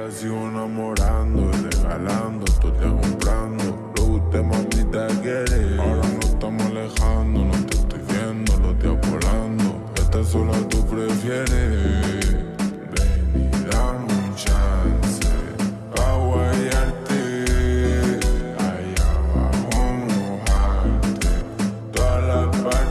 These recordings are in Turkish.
la sigo enamorando, regalando, todo te comprando. Lo que usted mamita quiere. Ahora no estamos alejando, no te estoy viendo, los días volando. Esta sola tú prefieres. Ven y dame un chance pa' guayarte. Allá abajo mojarte todas las partes.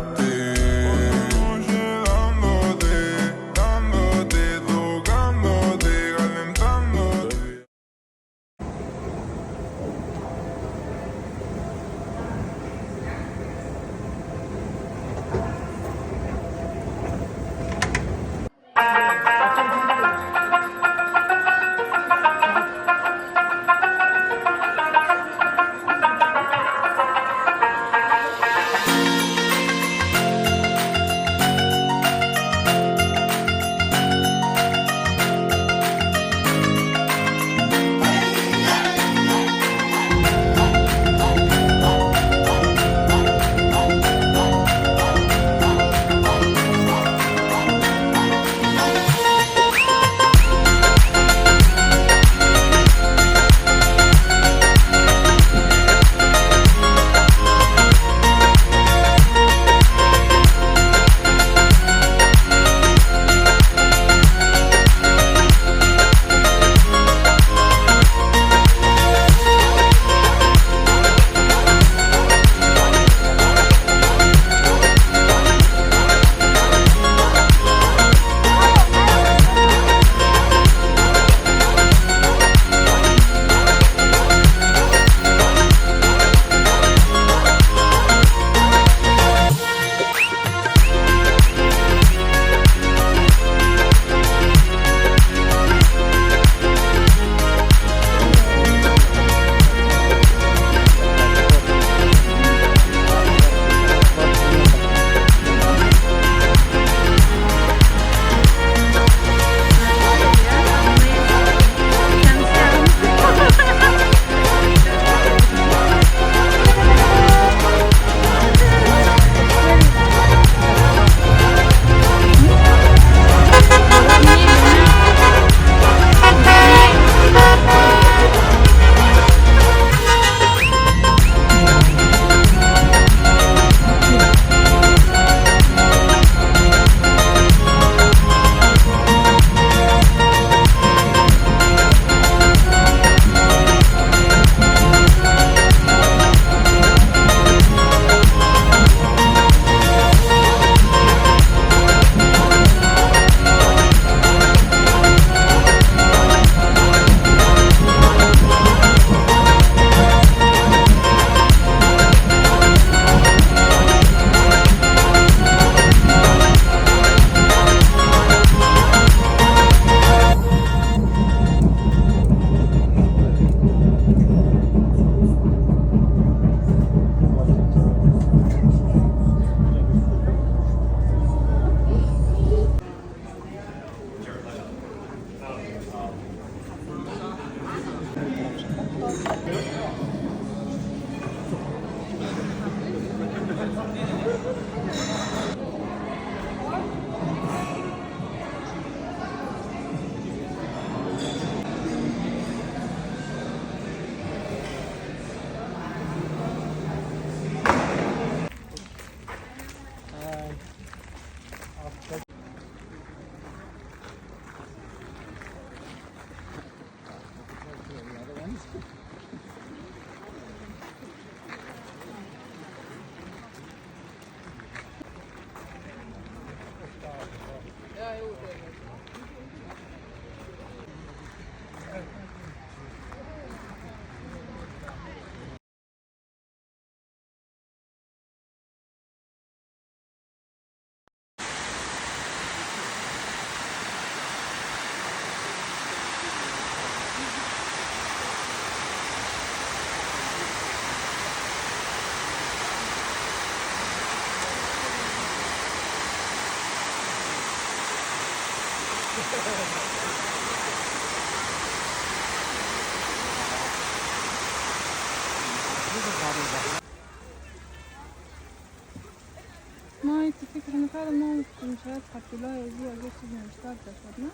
Maiti fikrini falan unuttum. Şarap kapıyla yazıyor geçirmemişler arkadaşlarına.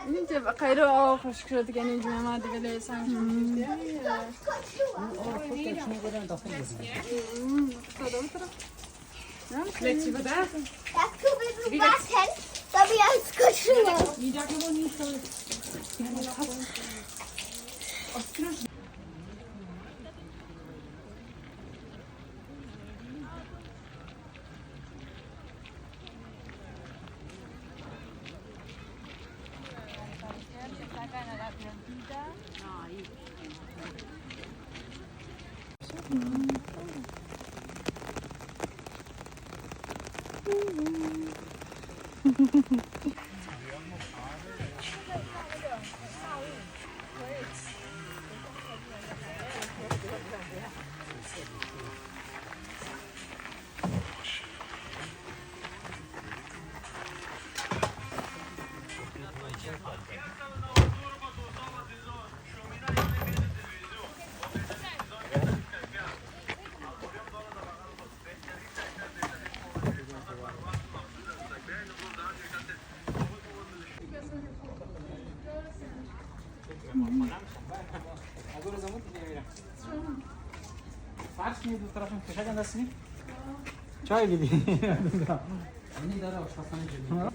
اینجا خیلی آب خوش کرد که اینجا ما دیگه لیسان شدیم. Letzte var der. Jeg kunne vi bare tage, så vi er skudt. Jeg kan gå ned så. فرش میاد دو طرفم کشک دستی چای بیدی اینی داره آشپزخانه جدید